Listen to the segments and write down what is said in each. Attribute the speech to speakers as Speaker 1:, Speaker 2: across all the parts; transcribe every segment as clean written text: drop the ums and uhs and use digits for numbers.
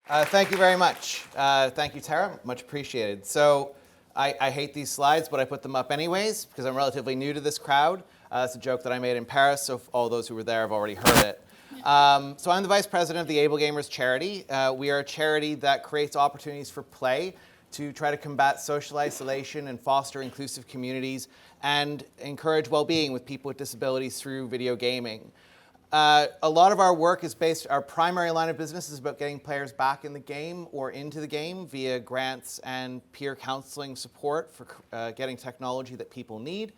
Speaker 1: Thank you very much. Thank you, Tara. Much appreciated. So I hate these slides, but I put them up anyways because I'm relatively new to this crowd. It's a joke that I made in Paris, so all those who were there have already heard it. So I'm the vice president of the AbleGamers charity. We are a charity that creates opportunities for play to try to combat social isolation and foster inclusive communities and encourage well-being with people with disabilities through video gaming. A lot of our work is based, our primary line of business is about getting players back in the game or into the game via grants and peer counseling support for getting technology that people need.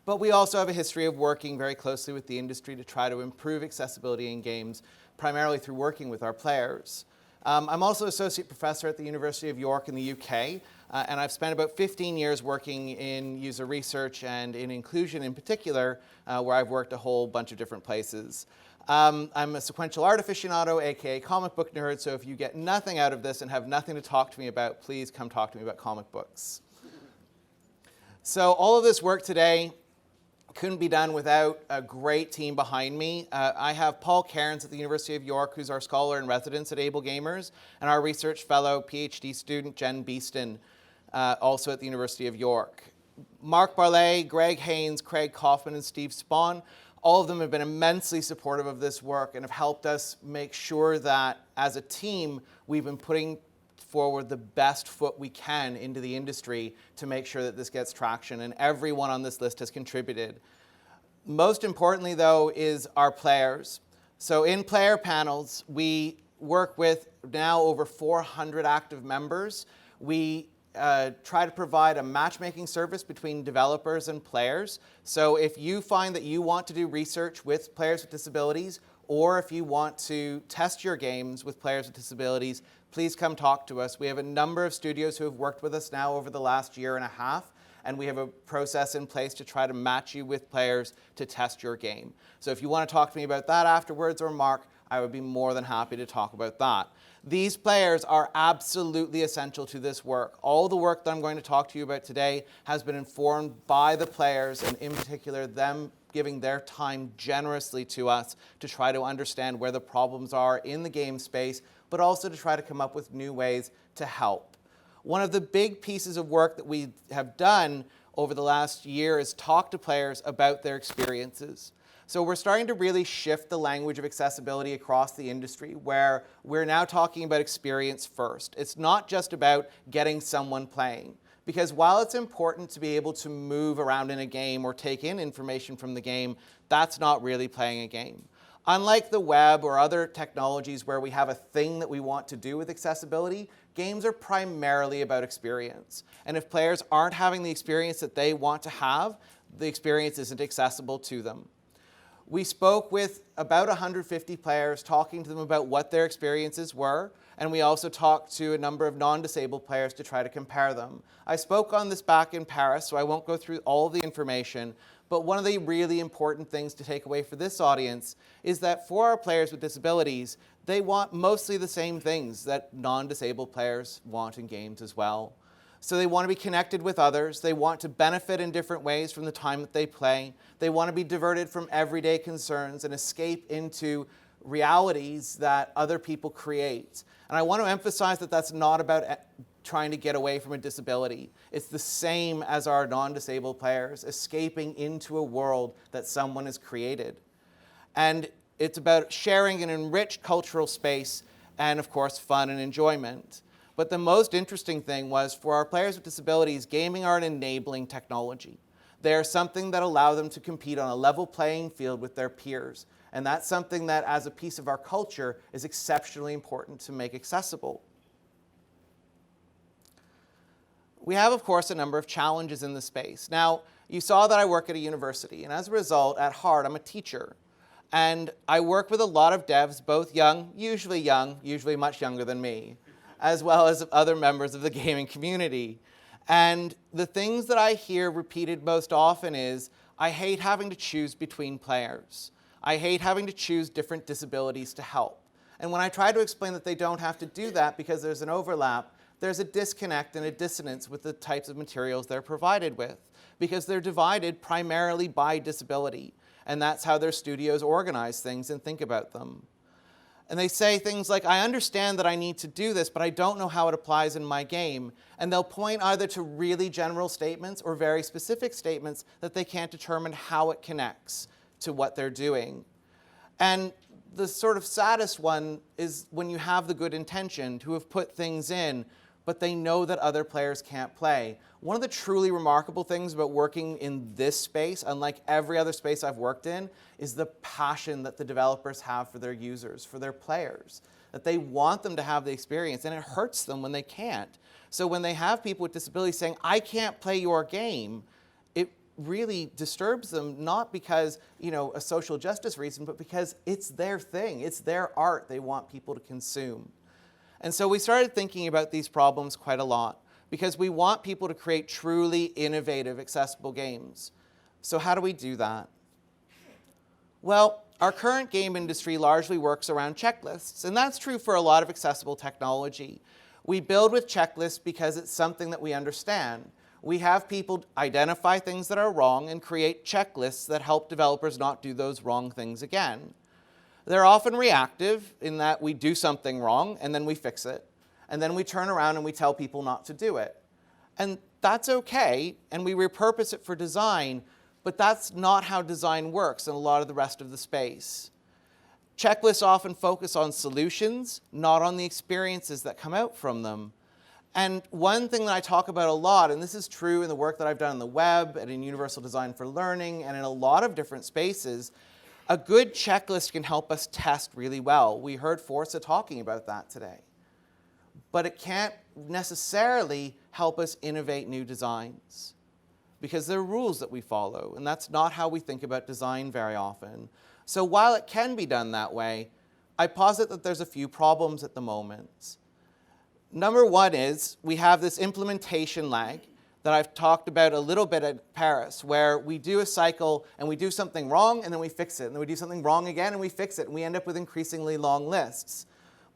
Speaker 1: But we also have a history of working very closely with the industry to try to improve accessibility in games, primarily through working with our players. I'm also associate professor at the University of York in the UK, and I've spent about 15 years working in user research and in inclusion in particular, where I've worked a whole bunch of different places. I'm a sequential art aficionado, aka comic book nerd, so if you get nothing out of this and have nothing to talk to me about, please come talk to me about comic books. So all of this work today couldn't be done without a great team behind me. I have Paul Cairns at the University of York, who's our scholar in residence at AbleGamers, and our research fellow PhD student Jen Beeston, also at the University of York. Mark Barlay, Greg Haynes, Craig Kaufman, and Steve Spahn, all of them have been immensely supportive of this work and have helped us make sure that as a team, we've been putting forward the best foot we can into the industry to make sure that this gets traction, and everyone on this list has contributed. Most importantly, though, is our players. So in player panels, we work with now over 400 active members. We try to provide a matchmaking service between developers and players. So if you find that you want to do research with players with disabilities, or if you want to test your games with players with disabilities, please come talk to us. We have a number of studios who have worked with us now over the last year and a half, and we have a process in place to try to match you with players to test your game. So if you want to talk to me about that afterwards, or Mark, I would be more than happy to talk about that. These players are absolutely essential to this work. All the work that I'm going to talk to you about today has been informed by the players, and in particular them giving their time generously to us to try to understand where the problems are in the game space, but also to try to come up with new ways to help. One of the big pieces of work that we have done over the last year is talk to players about their experiences. So we're starting to really shift the language of accessibility across the industry, where we're now talking about experience first. It's not just about getting someone playing. Because while it's important to be able to move around in a game or take in information from the game, that's not really playing a game. Unlike the web or other technologies where we have a thing that we want to do with accessibility, games are primarily about experience. And if players aren't having the experience that they want to have, the experience isn't accessible to them. We spoke with about 150 players, talking to them about what their experiences were, and we also talked to a number of non-disabled players to try to compare them. I spoke on this back in Paris, so I won't go through all of the information, but one of the really important things to take away for this audience is that for our players with disabilities, they want mostly the same things that non-disabled players want in games as well. So they want to be connected with others. They want to benefit in different ways from the time that they play. They want to be diverted from everyday concerns and escape into realities that other people create. And I want to emphasize that that's not about trying to get away from a disability. It's the same as our non-disabled players, escaping into a world that someone has created. And it's about sharing an enriched cultural space and, of course, fun and enjoyment. But the most interesting thing was, for our players with disabilities, gaming are an enabling technology. They are something that allow them to compete on a level playing field with their peers. And that's something that, as a piece of our culture, is exceptionally important to make accessible. We have, of course, a number of challenges in the space. Now, you saw that I work at a university, and as a result, at heart, I'm a teacher. And I work with a lot of devs, both young, usually much younger than me, as well as other members of the gaming community. And the things that I hear repeated most often is, I hate having to choose between players. I hate having to choose different disabilities to help. And when I try to explain that they don't have to do that because there's an overlap, there's a disconnect and a dissonance with the types of materials they're provided with, because they're divided primarily by disability. And that's how their studios organize things and think about them. And they say things like, I understand that I need to do this, but I don't know how it applies in my game. And they'll point either to really general statements or very specific statements that they can't determine how it connects to what they're doing. And the sort of saddest one is when you have the good intention to have put things in, but they know that other players can't play. One of the truly remarkable things about working in this space, unlike every other space I've worked in, is the passion that the developers have for their users, for their players, that they want them to have the experience, and it hurts them when they can't. So when they have people with disabilities saying, I can't play your game, it really disturbs them, not because, a social justice reason, but because it's their thing, it's their art they want people to consume. And so we started thinking about these problems quite a lot because we want people to create truly innovative, accessible games. So how do we do that? Well, our current game industry largely works around checklists, and that's true for a lot of accessible technology. We build with checklists because it's something that we understand. We have people identify things that are wrong and create checklists that help developers not do those wrong things again. They're often reactive in that we do something wrong and then we fix it. And then we turn around and we tell people not to do it. And that's okay, and we repurpose it for design, but that's not how design works in a lot of the rest of the space. Checklists often focus on solutions, not on the experiences that come out from them. And one thing that I talk about a lot, and this is true in the work that I've done on the web and in Universal Design for Learning and in a lot of different spaces, a good checklist can help us test really well. We heard Forza talking about that today. But it can't necessarily help us innovate new designs because there are rules that we follow, and that's not how we think about design very often. So while it can be done that way, I posit that there's a few problems at the moment. Number one is we have this implementation lag that I've talked about a little bit at Paris, where we do a cycle and we do something wrong and then we fix it, and then we do something wrong again and we fix it, and we end up with increasingly long lists.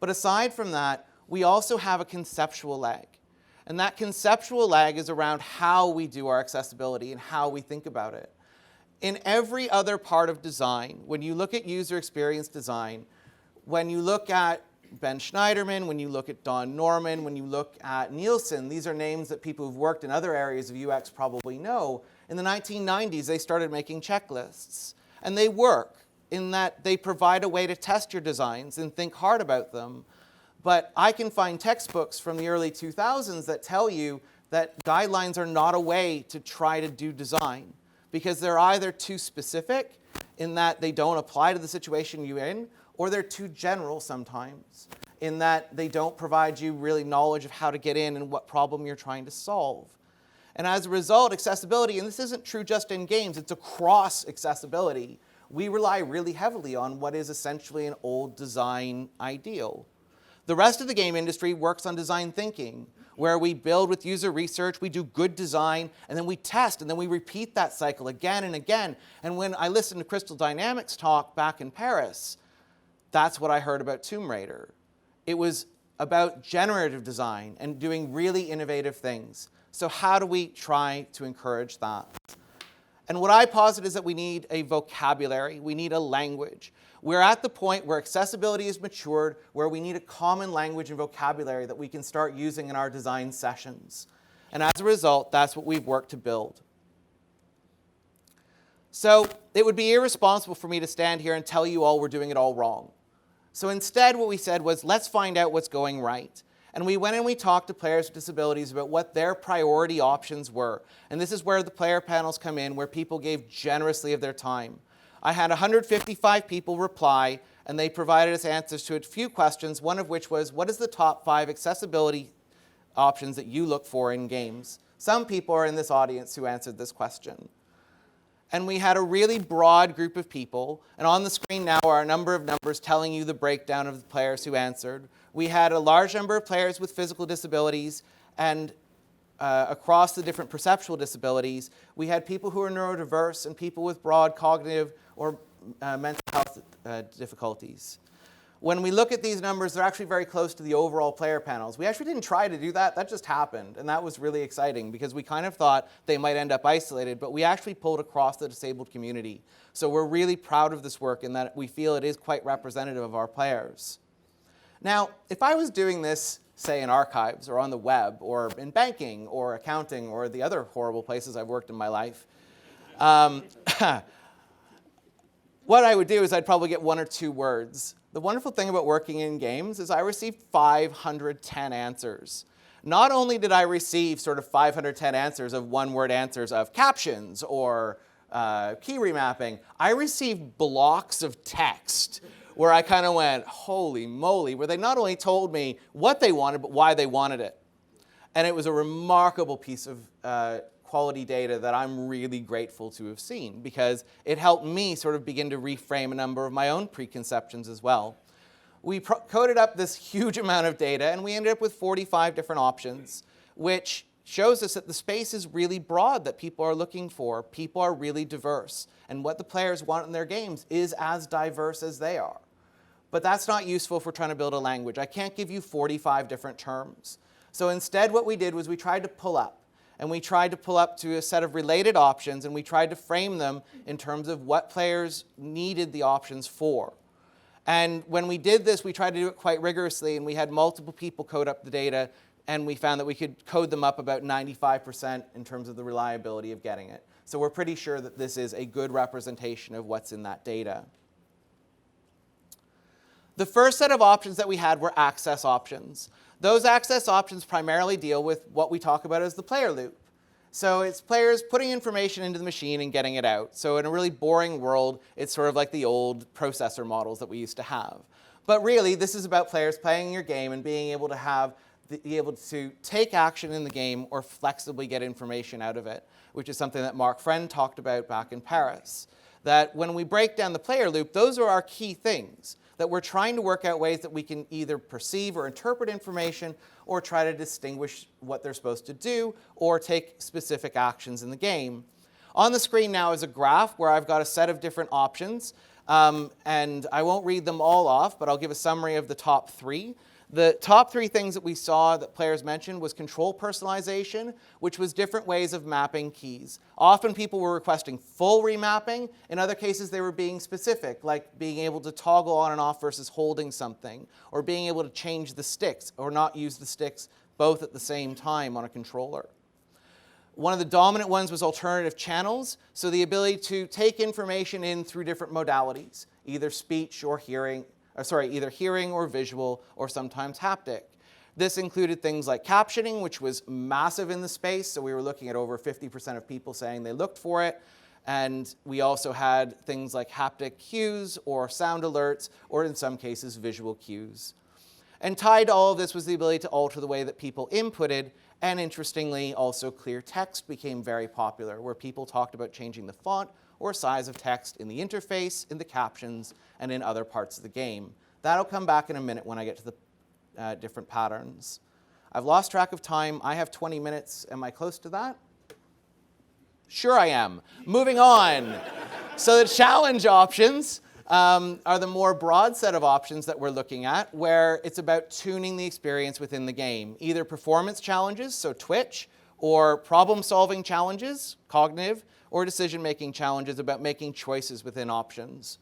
Speaker 1: But aside from that, we also have a conceptual lag. And that conceptual lag is around how we do our accessibility and how we think about it. In every other part of design, when you look at user experience design, when you look at Ben Schneiderman, when you look at Don Norman, when you look at Nielsen, these are names that people who've worked in other areas of UX probably know. In the 1990s, they started making checklists. And they work in that they provide a way to test your designs and think hard about them. But I can find textbooks from the early 2000s that tell you that guidelines are not a way to try to do design because they're either too specific in that they don't apply to the situation you're in, or they're too general sometimes in that they don't provide you really knowledge of how to get in and what problem you're trying to solve. And as a result, accessibility, and this isn't true just in games, it's across accessibility, we rely really heavily on what is essentially an old design ideal. The rest of the game industry works on design thinking, where we build with user research, we do good design, and then we test, and then we repeat that cycle again and again. And when I listened to Crystal Dynamics talk back in Paris, that's what I heard about Tomb Raider. It was about generative design and doing really innovative things. So how do we try to encourage that? And what I posit is that we need a vocabulary, we need a language. We're at the point where accessibility is matured, where we need a common language and vocabulary that we can start using in our design sessions. And as a result, that's what we've worked to build. So it would be irresponsible for me to stand here and tell you all we're doing it all wrong. So instead, what we said was, let's find out what's going right. And we went and we talked to players with disabilities about what their priority options were. And this is where the player panels come in, where people gave generously of their time. I had 155 people reply, and they provided us answers to a few questions, one of which was, what is the top 5 accessibility options that you look for in games? Some people are in this audience who answered this question. And we had a really broad group of people, and on the screen now are a number of numbers telling you the breakdown of the players who answered. We had a large number of players with physical disabilities, and across the different perceptual disabilities, we had people who are neurodiverse and people with broad cognitive or mental health difficulties. When we look at these numbers, they're actually very close to the overall player panels. We actually didn't try to do that. That just happened. And that was really exciting because we kind of thought they might end up isolated, but we actually pulled across the disabled community. So we're really proud of this work in that we feel it is quite representative of our players. Now, if I was doing this, say, in archives or on the web or in banking or accounting or the other horrible places I've worked in my life, what I would do is I'd probably get 1 or 2 words. The wonderful thing about working in games is I received 510 answers. Not only did I receive sort of 510 answers of one-word answers of captions or key remapping, I received blocks of text where I kind of went, holy moly, where they not only told me what they wanted, but why they wanted it. And it was a remarkable piece of quality data that I'm really grateful to have seen because it helped me sort of begin to reframe a number of my own preconceptions as well. We coded up this huge amount of data and we ended up with 45 different options, which shows us that the space is really broad that people are looking for. People are really diverse. And what the players want in their games is as diverse as they are. But that's not useful if we're trying to build a language. I can't give you 45 different terms. So instead what we did was we tried to pull up. And we tried to pull up to a set of related options, and we tried to frame them in terms of what players needed the options for. And when we did this, we tried to do it quite rigorously, and we had multiple people code up the data, and we found that we could code them up about 95% in terms of the reliability of getting it. So we're pretty sure that this is a good representation of what's in that data. The first set of options that we had were access options. Those access options primarily deal with what we talk about as the player loop. So it's players putting information into the machine and getting it out. So in a really boring world, it's sort of like the old processor models that we used to have. But really, this is about players playing your game and being able to take action in the game or flexibly get information out of it, which is something that Mark Friend talked about back in Paris. That when we break down the player loop, those are our key things. That we're trying to work out ways that we can either perceive or interpret information or try to distinguish what they're supposed to do or take specific actions in the game. On the screen now is a graph where I've got a set of different options, and I won't read them all off, but I'll give a summary of the top 3. The top 3 things that we saw that players mentioned was control personalization, which was different ways of mapping keys. Often people were requesting full remapping. In other cases, they were being specific, like being able to toggle on and off versus holding something, or being able to change the sticks or not use the sticks both at the same time on a controller. One of the dominant ones was alternative channels, so the ability to take information in through different modalities, either speech or hearing, either hearing or visual or sometimes haptic. This included things like captioning, which was massive in the space, so we were looking at over 50% of people saying they looked for it. And we also had things like haptic cues or sound alerts, or in some cases, visual cues. And tied to all of this was the ability to alter the way that people inputted, and interestingly, also clear text became very popular, where people talked about changing the font or size of text in the interface, in the captions, and in other parts of the game. That'll come back in a minute when I get to the different patterns. I've lost track of time. I have 20 minutes. Am I close to that? Sure I am. Moving on. So the challenge options are the more broad set of options that we're looking at, where it's about tuning the experience within the game. Either performance challenges, so Twitch, or problem-solving challenges, cognitive, or decision-making challenges about making choices within options.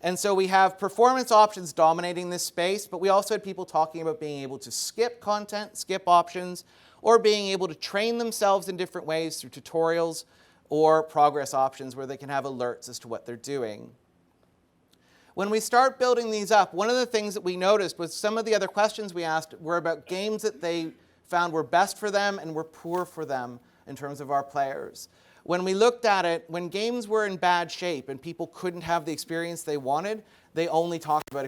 Speaker 1: And so we have performance options dominating this space, but we also had people talking about being able to skip content, skip options, or being able to train themselves in different ways through tutorials or progress options where they can have alerts as to what they're doing. When we start building these up, one of the things that we noticed was some of the other questions we asked were about games that they found were best for them and were poor for them in terms of our players. When we looked at it, when games were in bad shape and people couldn't have the experience they wanted, they only talked about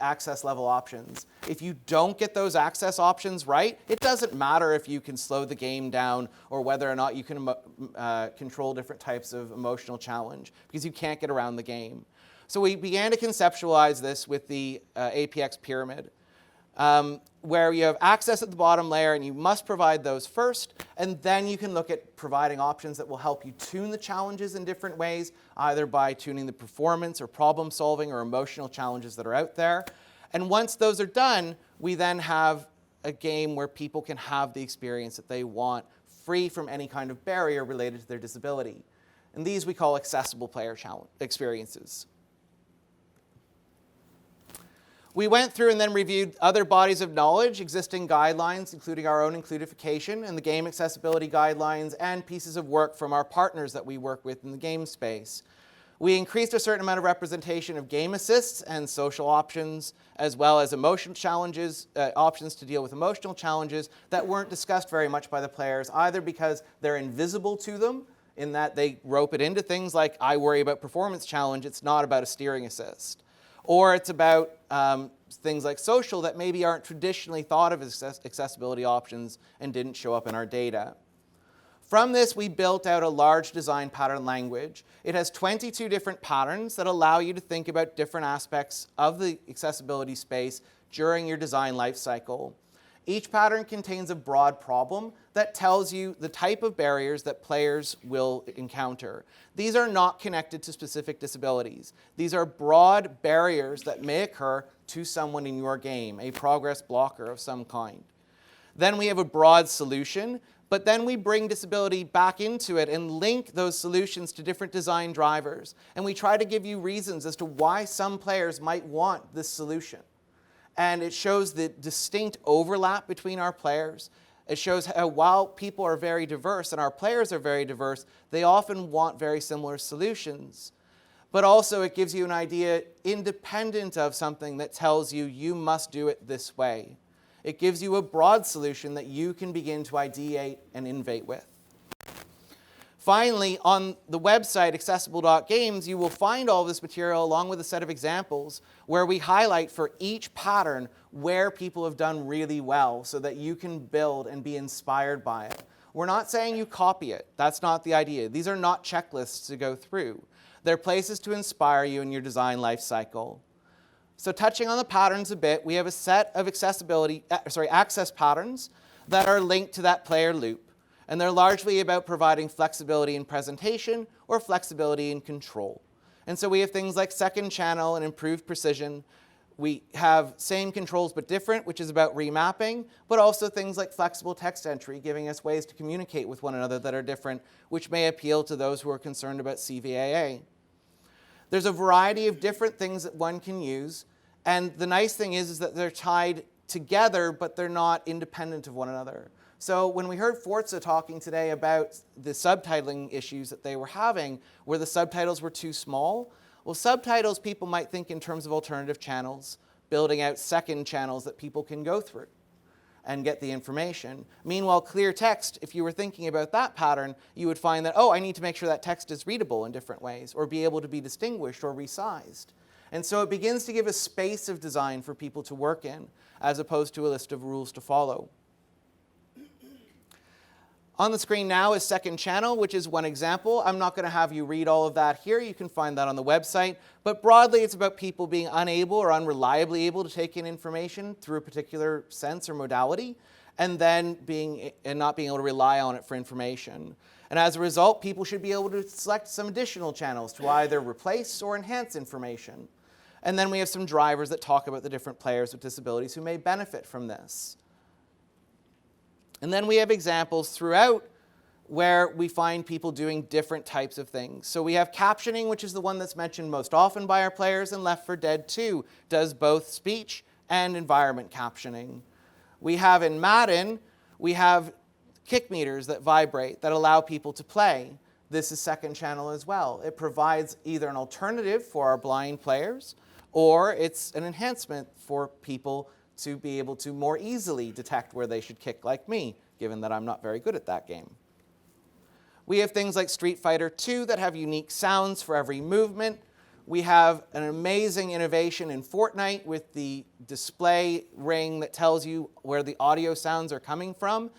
Speaker 1: access level options. If you don't get those access options right, it doesn't matter if you can slow the game down or whether or not you can control different types of emotional challenge, because you can't get around the game. So we began to conceptualize this with the APX pyramid, where you have access at the bottom layer and you must provide those first, and then you can look at providing options that will help you tune the challenges in different ways, either by tuning the performance or problem solving or emotional challenges that are out there. And once those are done, we then have a game where people can have the experience that they want, free from any kind of barrier related to their disability. And these we call accessible player experiences. We went through and then reviewed other bodies of knowledge, existing guidelines, including our own includification and the game accessibility guidelines, and pieces of work from our partners that we work with in the game space. We increased a certain amount of representation of game assists and social options, as well as emotional challenges, options to deal with emotional challenges that weren't discussed very much by the players, either because they're invisible to them, in that they rope it into things like, I worry about performance challenge, it's not about a steering assist. Or it's about things like social that maybe aren't traditionally thought of as accessibility options and didn't show up in our data. From this, we built out a large design pattern language. It has 22 different patterns that allow you to think about different aspects of the accessibility space during your design lifecycle. Each pattern contains a broad problem that tells you the type of barriers that players will encounter. These are not connected to specific disabilities. These are broad barriers that may occur to someone in your game, a progress blocker of some kind. Then we have a broad solution, but then we bring disability back into it and link those solutions to different design drivers. And we try to give you reasons as to why some players might want this solution. And it shows the distinct overlap between our players. It shows how while people are very diverse and our players are very diverse, they often want very similar solutions. But also it gives you an idea independent of something that tells you you must do it this way. It gives you a broad solution that you can begin to ideate and innovate with. Finally, on the website, accessible.games, you will find all this material along with a set of examples where we highlight for each pattern where people have done really well so that you can build and be inspired by it. We're not saying you copy it. That's not the idea. These are not checklists to go through. They're places to inspire you in your design life cycle. So touching on the patterns a bit, we have a set of access patterns that are linked to that player loop. And they're largely about providing flexibility in presentation or flexibility in control. And so we have things like second channel and improved precision. We have same controls but different, which is about remapping, but also things like flexible text entry, giving us ways to communicate with one another that are different, which may appeal to those who are concerned about CVAA. There's a variety of different things that one can use. And the nice thing is that they're tied together, but they're not independent of one another. So when we heard Forza talking today about the subtitling issues that they were having, where the subtitles were too small, well, subtitles people might think in terms of alternative channels, building out second channels that people can go through and get the information. Meanwhile, clear text, if you were thinking about that pattern, you would find that, oh, I need to make sure that text is readable in different ways or be able to be distinguished or resized. And so it begins to give a space of design for people to work in, as opposed to a list of rules to follow. On the screen now is second channel, which is one example. I'm not going to have you read all of that here. You can find that on the website. But broadly, it's about people being unable or unreliably able to take in information through a particular sense or modality, and then not being able to rely on it for information. And as a result, people should be able to select some additional channels to either replace or enhance information. And then we have some drivers that talk about the different players with disabilities who may benefit from this. And then we have examples throughout where we find people doing different types of things. So we have captioning, which is the one that's mentioned most often by our players, and Left 4 Dead 2 does both speech and environment captioning. We have in Madden, we have kick meters that vibrate that allow people to play. This is second channel as well. It provides either an alternative for our blind players, or it's an enhancement for people to be able to more easily detect where they should kick like me, given that I'm not very good at that game. We have things like Street Fighter 2 that have unique sounds for every movement. We have an amazing innovation in Fortnite with the display ring that tells you where the audio sounds are coming from.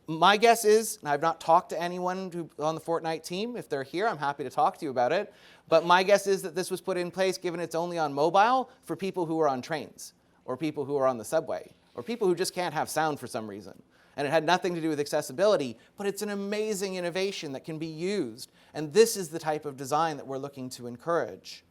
Speaker 1: My guess is, and I've not talked to anyone on the Fortnite team. If they're here, I'm happy to talk to you about it. But my guess is that this was put in place, given it's only on mobile, for people who are on trains, or people who are on the subway, or people who just can't have sound for some reason. And it had nothing to do with accessibility, but it's an amazing innovation that can be used. And this is the type of design that we're looking to encourage.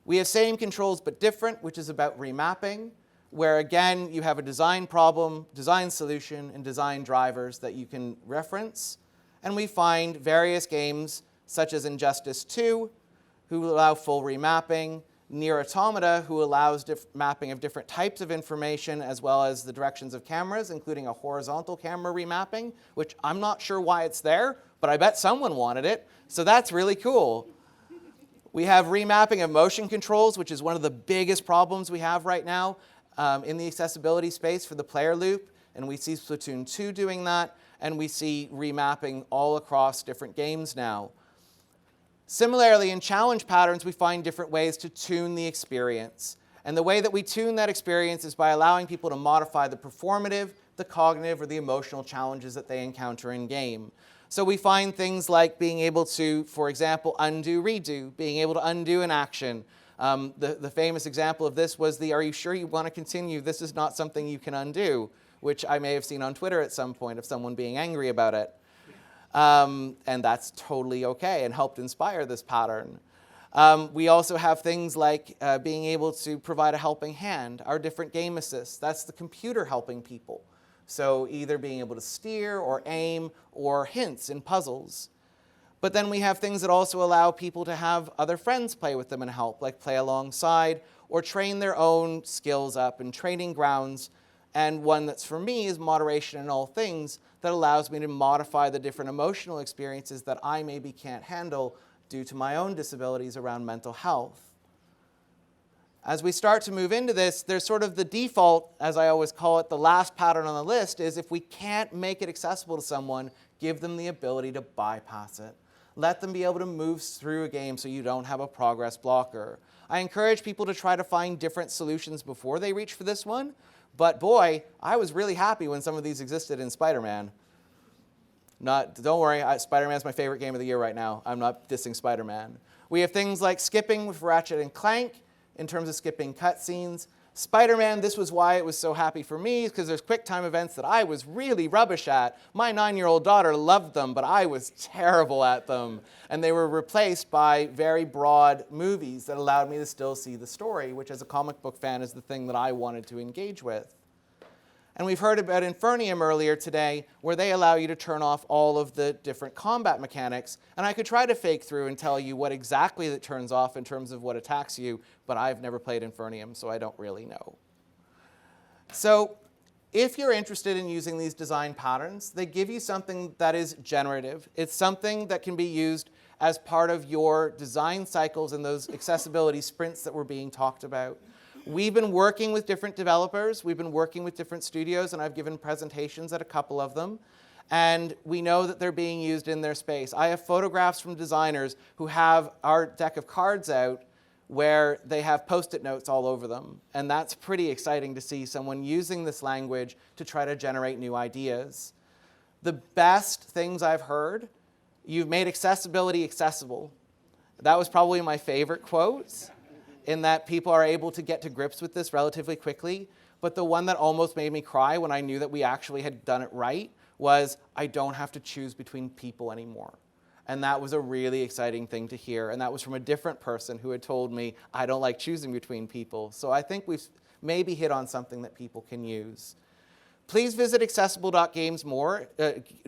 Speaker 1: We have same controls but different, which is about remapping, where again, you have a design problem, design solution, and design drivers that you can reference. And we find various games, such as Injustice 2, who allow full remapping, Nier Automata, who allows mapping of different types of information, as well as the directions of cameras, including a horizontal camera remapping, which I'm not sure why it's there, but I bet someone wanted it, so that's really cool. We have remapping of motion controls, which is one of the biggest problems we have right now in the accessibility space for the player loop, and we see Splatoon 2 doing that, and we see remapping all across different games now. Similarly, in challenge patterns, we find different ways to tune the experience. And the way that we tune that experience is by allowing people to modify the performative, the cognitive, or the emotional challenges that they encounter in game. So we find things like being able to, for example, undo, redo, being able to undo an action. The famous example of this was the, "Are you sure you want to continue? This is not something you can undo," which I may have seen on Twitter at some point of someone being angry about it. And that's totally okay and helped inspire this pattern. We also have things like being able to provide a helping hand, our different game assists. That's the computer helping people. So either being able to steer or aim or hints in puzzles. But then we have things that also allow people to have other friends play with them and help, like play alongside or train their own skills up in training grounds. And one that's for me is moderation in all things, that allows me to modify the different emotional experiences that I maybe can't handle due to my own disabilities around mental health. As we start to move into this, there's sort of the default, as I always call it, the last pattern on the list is if we can't make it accessible to someone, give them the ability to bypass it. Let them be able to move through a game so you don't have a progress blocker. I encourage people to try to find different solutions before they reach for this one. But boy, I was really happy when some of these existed in Spider-Man. Don't worry, Spider-Man's my favorite game of the year right now. I'm not dissing Spider-Man. We have things like skipping with Ratchet and Clank in terms of skipping cutscenes. Spider-Man, this was why it was so happy for me, because there's quick time events that I was really rubbish at. My 9-year-old daughter loved them, but I was terrible at them. And they were replaced by very broad movies that allowed me to still see the story, which as a comic book fan is the thing that I wanted to engage with. And we've heard about Infernium earlier today, where they allow you to turn off all of the different combat mechanics. And I could try to fake through and tell you what exactly that turns off in terms of what attacks you, but I've never played Infernium, so I don't really know. So if you're interested in using these design patterns, they give you something that is generative. It's something that can be used as part of your design cycles and those accessibility sprints that were being talked about. We've been working with different developers, we've been working with different studios, and I've given presentations at a couple of them. And we know that they're being used in their space. I have photographs from designers who have our deck of cards out where they have Post-it notes all over them. And that's pretty exciting to see someone using this language to try to generate new ideas. The best things I've heard, you've made accessibility accessible. That was probably my favorite quote, in that people are able to get to grips with this relatively quickly. But the one that almost made me cry when I knew that we actually had done it right was, I don't have to choose between people anymore. And that was a really exciting thing to hear. And that was from a different person who had told me, I don't like choosing between people. So I think we've maybe hit on something that people can use. Please visit accessible.games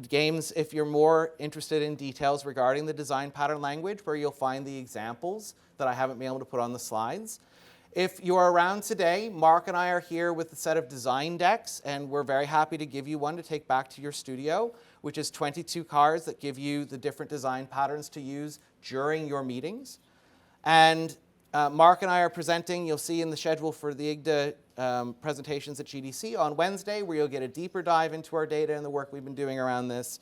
Speaker 1: games if you're more interested in details regarding the design pattern language, where you'll find the examples that I haven't been able to put on the slides. If you're around today, Mark and I are here with a set of design decks, and we're very happy to give you one to take back to your studio, which is 22 cards that give you the different design patterns to use during your meetings. And Mark and I are presenting, you'll see in the schedule for the IGDA presentations at GDC on Wednesday, where you'll get a deeper dive into our data and the work we've been doing around this.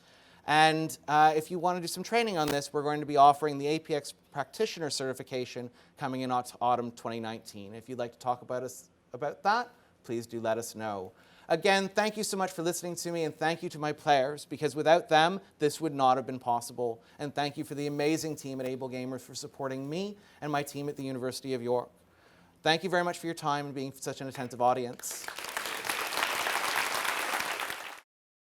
Speaker 1: And if you want to do some training on this, we're going to be offering the APX Practitioner Certification coming in autumn 2019. If you'd like to talk about that, please do let us know. Again, thank you so much for listening to me, and thank you to my players, because without them, this would not have been possible. And thank you for the amazing team at AbleGamers for supporting me and my team at the University of York. Thank you very much for your time and being such an attentive audience.